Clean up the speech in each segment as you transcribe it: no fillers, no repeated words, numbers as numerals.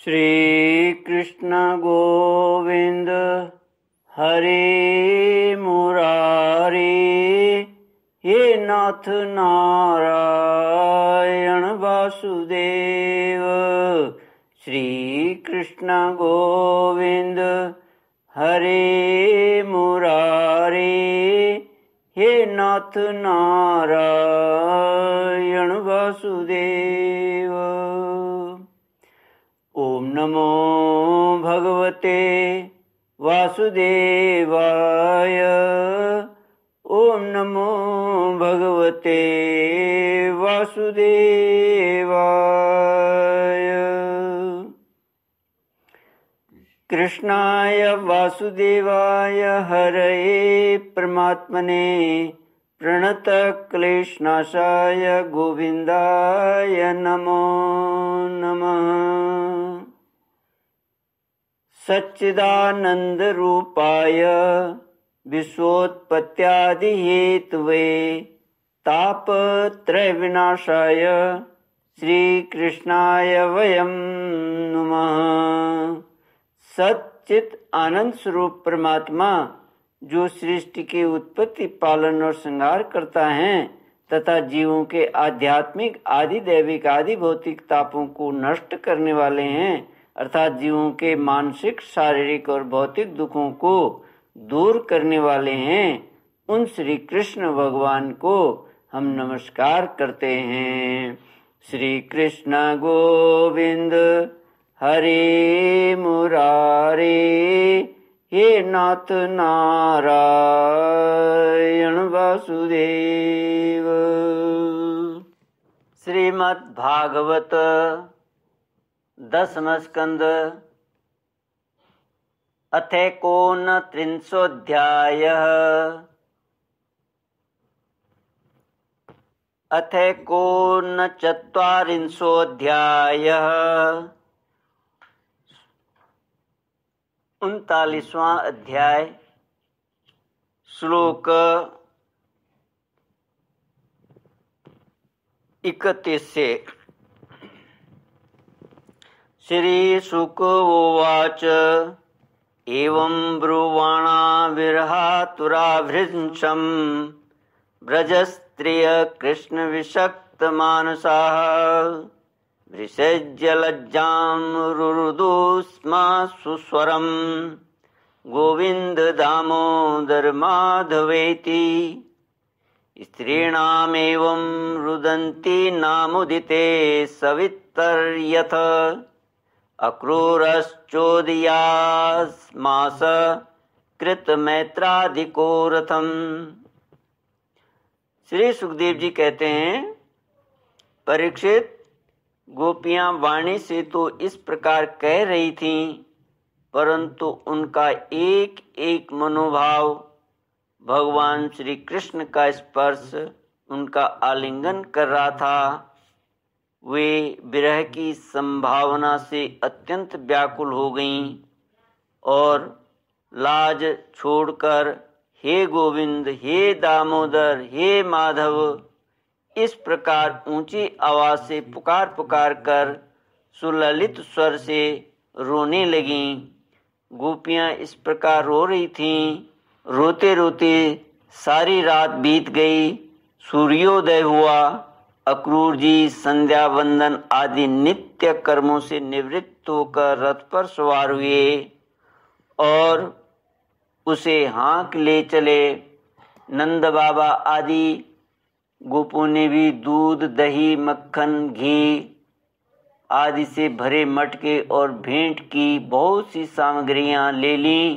श्री कृष्ण गोविंद हरे मुरारी, हे नाथ नारायण वासुदेव। श्री कृष्ण गोविंद हरे मुरारी, हे नाथ नारायण वासुदेव। ओम नमो भगवते वासुदेवाय। ओम नमो भगवते वासुदेवाय। कृष्णाय वासुदेवाय हरये परमात्मने प्रणत क्लेशनाशाय गोविंदाय नमो नमः। सच्चिदानंद रूपाय विश्वोत्पत्त्यादि हेतवे तापत्रय विनाशाय श्री कृष्णाय वयं नमः। सच्चित आनंद स्वरूप परमात्मा जो सृष्टि की उत्पत्ति, पालन और श्रृंगार करता है तथा जीवों के आध्यात्मिक, आदि दैविक, आदि भौतिक तापों को नष्ट करने वाले हैं, अर्थात जीवों के मानसिक, शारीरिक और भौतिक दुखों को दूर करने वाले हैं, उन श्री कृष्ण भगवान को हम नमस्कार करते हैं। श्री कृष्ण गोविंद हरे मुरारी, हे नाथ नारायण वासुदेव। श्रीमद् भागवत दशम स्कंद अथैकोनत्रिंशोऽध्यायः। अथैकोनचत्वारिंशोऽध्यायः। 39वां अध्याय, श्लोक 31 से। श्री शुक उवाच एवं ब्रुवाणा विरहातुराभृंशं व्रजस्त्रिय कृष्ण विषक्त मानसाः वृषज्य लज्जां रुरुदुस्म सुस्वरं गोविंद दामोदर माधवेति। स्त्रीणामेवं रुदन्ति नामुदिते सवितर्यथ अक्रूरश्चोदयास्मास कृतमैत्रादिको रथम। श्री सुखदेव जी कहते हैं, परीक्षित, गोपियां वाणी से तो इस प्रकार कह रही थीं, परंतु उनका एक एक मनोभाव भगवान श्री कृष्ण का स्पर्श, उनका आलिंगन कर रहा था। वे विरह की संभावना से अत्यंत व्याकुल हो गईं और लाज छोड़कर हे गोविंद, हे दामोदर, हे माधव, इस प्रकार ऊंची आवाज से पुकार पुकार कर सुललित स्वर से रोने लगीं। गोपियां इस प्रकार रो रही थीं। रोते रोते सारी रात बीत गई। सूर्योदय हुआ। अक्रूर जी संध्या वंदन आदि नित्य कर्मों से निवृत्त होकर रथ पर सवार हुए और उसे हाँक ले चले। नंद बाबा आदि गोपों ने भी दूध, दही, मक्खन, घी आदि से भरे मटके और भेंट की बहुत सी सामग्रियां ले लीं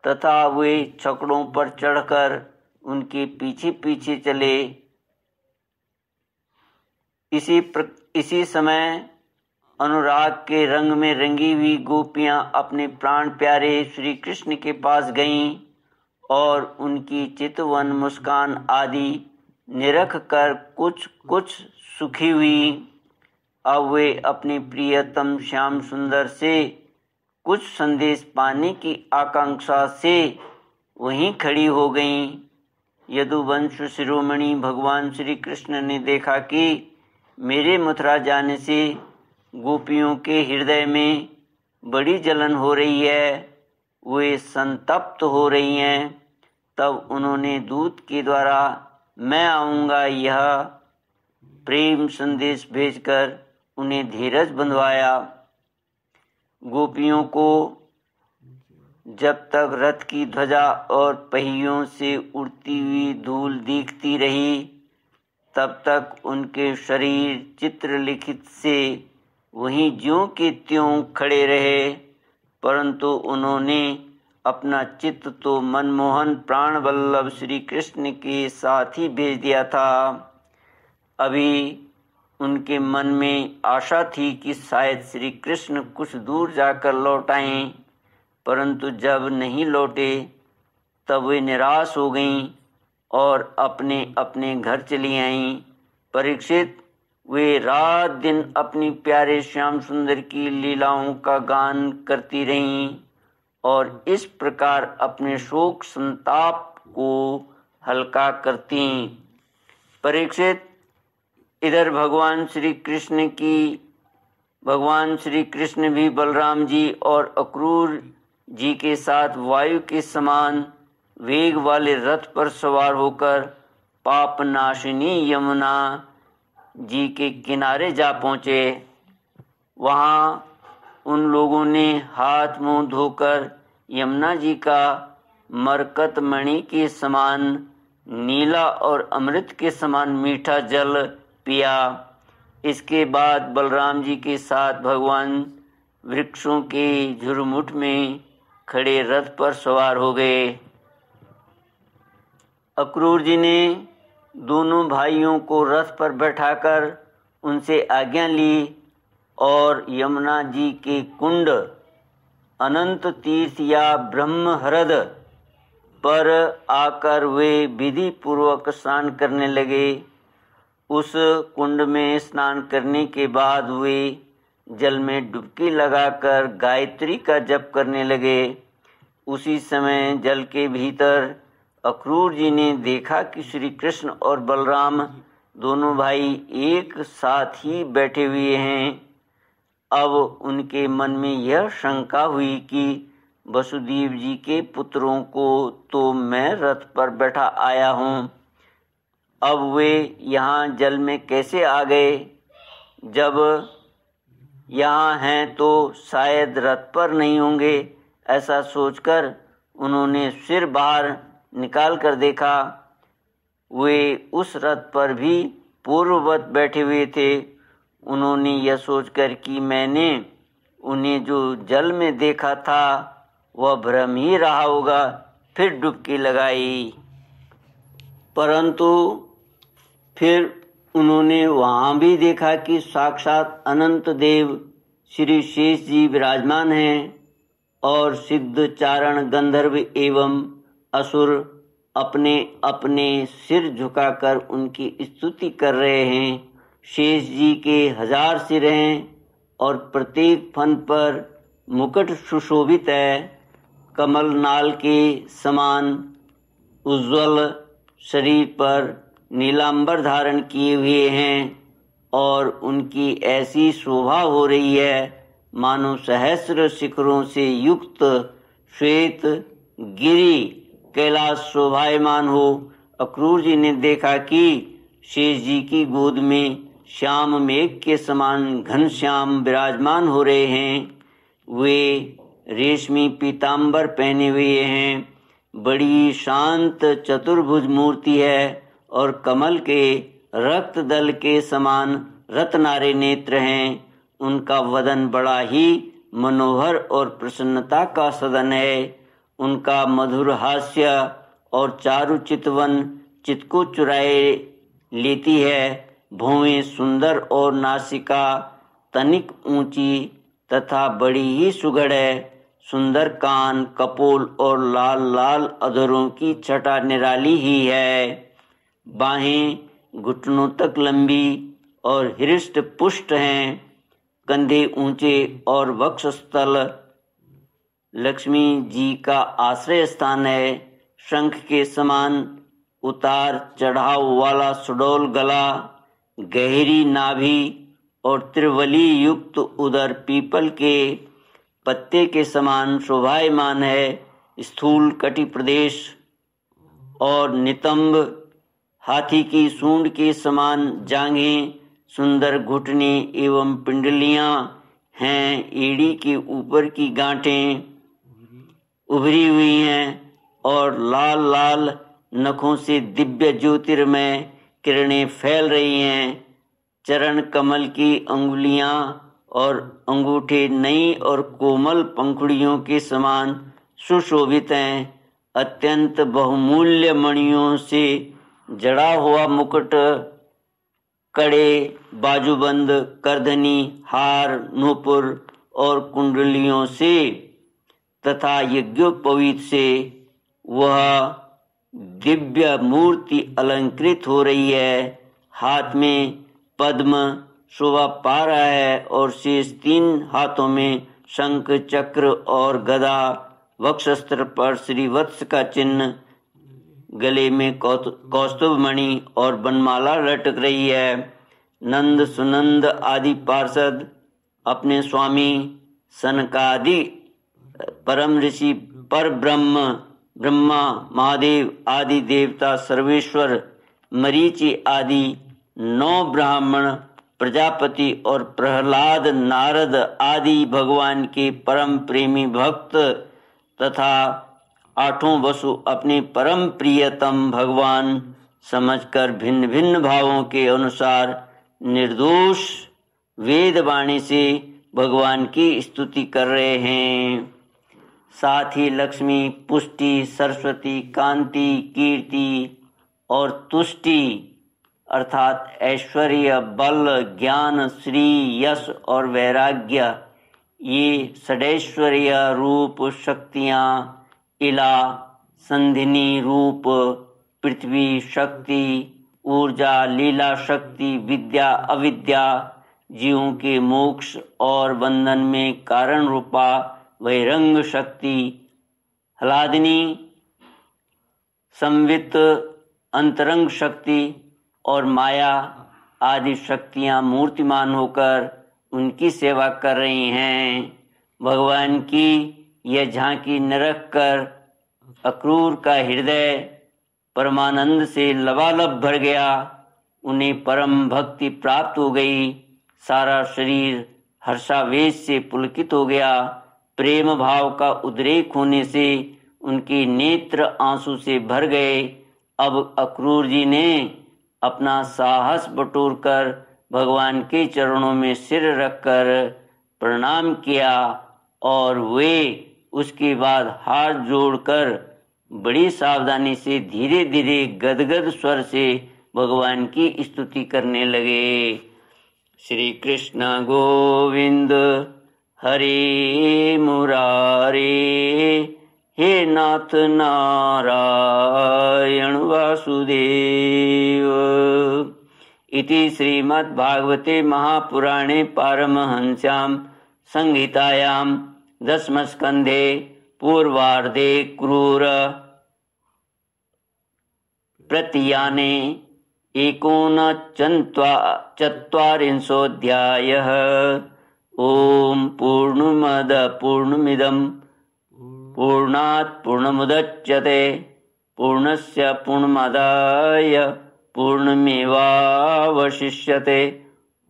तथा वे छकड़ों पर चढ़कर उनके पीछे पीछे चले। इसी समय अनुराग के रंग में रंगी हुई गोपियां अपने प्राण प्यारे श्री कृष्ण के पास गईं और उनकी चितवन, मुस्कान आदि निरख कर कुछ कुछ सुखी हुई। अब वे अपने प्रियतम श्याम सुंदर से कुछ संदेश पाने की आकांक्षा से वहीं खड़ी हो गईं। यदुवंश शिरोमणि भगवान श्री कृष्ण ने देखा कि मेरे मथुरा जाने से गोपियों के हृदय में बड़ी जलन हो रही है, वे संतप्त हो रही हैं। तब उन्होंने दूत के द्वारा मैं आऊँगा यह प्रेम संदेश भेजकर उन्हें धीरज बंधवाया। गोपियों को जब तक रथ की ध्वजा और पहियों से उड़ती हुई धूल दिखती रही, तब तक उनके शरीर चित्रलिखित से वहीं ज्यों के त्यों खड़े रहे, परंतु उन्होंने अपना चित्त तो मनमोहन प्राण वल्लभ श्री कृष्ण के साथ ही भेज दिया था। अभी उनके मन में आशा थी कि शायद श्री कृष्ण कुछ दूर जाकर लौट आएं, परंतु जब नहीं लौटे तब वे निराश हो गईं और अपने अपने घर चली आईं। परीक्षित, वे रात दिन अपनी प्यारे श्याम सुंदर की लीलाओं का गान करती रहीं और इस प्रकार अपने शोक संताप को हल्का करती। परीक्षित, इधर भगवान श्री कृष्ण भी बलराम जी और अक्रूर जी के साथ वायु के समान वेग वाले रथ पर सवार होकर पापनाशिनी यमुना जी के किनारे जा पहुँचे। वहाँ उन लोगों ने हाथ मुंह धोकर यमुना जी का मरकत मणि के समान नीला और अमृत के समान मीठा जल पिया। इसके बाद बलराम जी के साथ भगवान वृक्षों के झुरमुट में खड़े रथ पर सवार हो गए। अक्रूर जी ने दोनों भाइयों को रथ पर बैठाकर उनसे आज्ञा ली और यमुना जी के कुंड अनंत तीर्थ या ब्रह्महृद पर आकर वे विधि पूर्वक स्नान करने लगे। उस कुंड में स्नान करने के बाद वे जल में डुबकी लगाकर गायत्री का जप करने लगे। उसी समय जल के भीतर अक्रूर जी ने देखा कि श्री कृष्ण और बलराम दोनों भाई एक साथ ही बैठे हुए हैं। अब उनके मन में यह शंका हुई कि वसुदेव जी के पुत्रों को तो मैं रथ पर बैठा आया हूँ, अब वे यहाँ जल में कैसे आ गए? जब यहाँ हैं तो शायद रथ पर नहीं होंगे। ऐसा सोचकर उन्होंने सिर बाहर निकाल कर देखा। वे उस रथ पर भी पूर्ववत बैठे हुए थे। उन्होंने यह सोचकर कि मैंने उन्हें जो जल में देखा था वह भ्रम ही रहा होगा, फिर डुबकी लगाई। परंतु फिर उन्होंने वहाँ भी देखा कि साक्षात अनंत देव श्री शेष जी विराजमान हैं और सिद्ध चारण गंधर्व एवं असुर अपने अपने सिर झुकाकर उनकी स्तुति कर रहे हैं। शेष जी के 1000 सिर हैं और प्रत्येक फन पर मुकुट सुशोभित है। कमल नाल के समान उज्ज्वल शरीर पर नीलांबर धारण किए हुए हैं और उनकी ऐसी शोभा हो रही है मानो सहस्र शिखरों से युक्त श्वेत गिरी कैलाश शोभायमान हो। अक्रूर जी ने देखा कि शेष जी की गोद में श्याम मेघ के समान घनश्याम विराजमान हो रहे हैं। वे रेशमी पीतांबर पहने हुए हैं। बड़ी शांत चतुर्भुज मूर्ति है और कमल के रक्त दल के समान रत्नारे नेत्र हैं। उनका वदन बड़ा ही मनोहर और प्रसन्नता का सदन है। उनका मधुर हास्य और चारु चितवन चित्त को चुराए लेती है। भौहें सुंदर और नासिका तनिक ऊंची तथा बड़ी ही सुघड़ है। सुंदर कान, कपोल और लाल लाल अधरों की छटा निराली ही है। बाहें घुटनों तक लंबी और हृष्ट पुष्ट हैं। कंधे ऊंचे और वक्षस्थल लक्ष्मी जी का आश्रय स्थान है। शंख के समान उतार चढ़ाव वाला सुडौल गला, गहरी नाभि और त्रिवली युक्त उदर पीपल के पत्ते के समान शोभायमान है। स्थूल कटि प्रदेश और नितंब हाथी की सूंड के समान जांघें, सुंदर घुटने एवं पिंडलियां हैं। एड़ी के ऊपर की गांठें उभरी हुई हैं और लाल लाल नखों से दिव्य ज्योतिर्मय किरणें फैल रही हैं। चरण कमल की अंगुलियां और अंगूठे नई और कोमल पंखुड़ियों के समान सुशोभित हैं। अत्यंत बहुमूल्य मणियों से जड़ा हुआ मुकुट, कड़े, बाजूबंद, करधनी, हार, नूपुर और कुंडलियों से तथा यज्ञोपवीत से वह दिव्य मूर्ति अलंकृत हो रही है। हाथ में पद्म शोभा पा रहा है और शेष 3 हाथों में शंख, चक्र और गदा, वक्षस्त्र पर श्रीवत्स का चिन्ह, गले में कौस्तुभ मणि और बनमाला लटक रही है। नंद, सुनंद आदि पार्षद अपने स्वामी सनकादि परम ऋषि, पर ब्रह्मा, महादेव आदि देवता, सर्वेश्वर, मरीचि आदि 9 ब्राह्मण, प्रजापति और प्रहलाद, नारद आदि भगवान के परम प्रेमी भक्त तथा 8 वसु अपने परम प्रियतम भगवान समझकर भिन्न भिन्न भावों के अनुसार निर्दोष वेद वाणी से भगवान की स्तुति कर रहे हैं। साथ ही लक्ष्मी, पुष्टि, सरस्वती, कांति, कीर्ति और तुष्टि अर्थात ऐश्वर्य, बल, ज्ञान, श्री, यश और वैराग्य, ये षडैश्वर्य रूप शक्तियाँ, इला, संधिनी रूप पृथ्वी शक्ति, ऊर्जा, लीला शक्ति, विद्या, अविद्या, जीवों के मोक्ष और बंधन में कारण रूपा वैरंग शक्ति, ह्लादिनी, संवित, अंतरंग शक्ति और माया आदि शक्तियां मूर्तिमान होकर उनकी सेवा कर रही हैं। भगवान की यह झांकी निरख कर अक्रूर का हृदय परमानंद से लबालब भर गया। उन्हें परम भक्ति प्राप्त हो गई। सारा शरीर हर्षावेश से पुलकित हो गया। प्रेम भाव का उद्रेक होने से उनके नेत्र आंसू से भर गए। अब अक्रूर जी ने अपना साहस बटोरकर भगवान के चरणों में सिर रखकर प्रणाम किया और वे उसके बाद हाथ जोड़कर बड़ी सावधानी से धीरे धीरे गदगद स्वर से भगवान की स्तुति करने लगे। श्री कृष्ण गोविंद हरे मुरारे, हे नाथ नारायण वासुदेव। इति श्रीमद्भागवते महापुराणे पारमहंस्यां संहितायां दशमस्कन्धे पूर्वार्धे क्रूर प्रतीयाने 39चत्वारिंशोऽध्यायः। ओम पूर्णमद पूर्णमिदं पूर्णात् पूर्णमुदच्यते पूर्णस्य पूर्णमादाय पूर्णमेवावशिष्यते।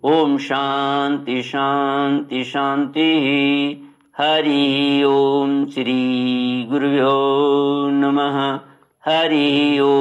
ओम शांति शांति शांति। हरि ओम। श्री गुरुभ्यो नमः। हरि ओम।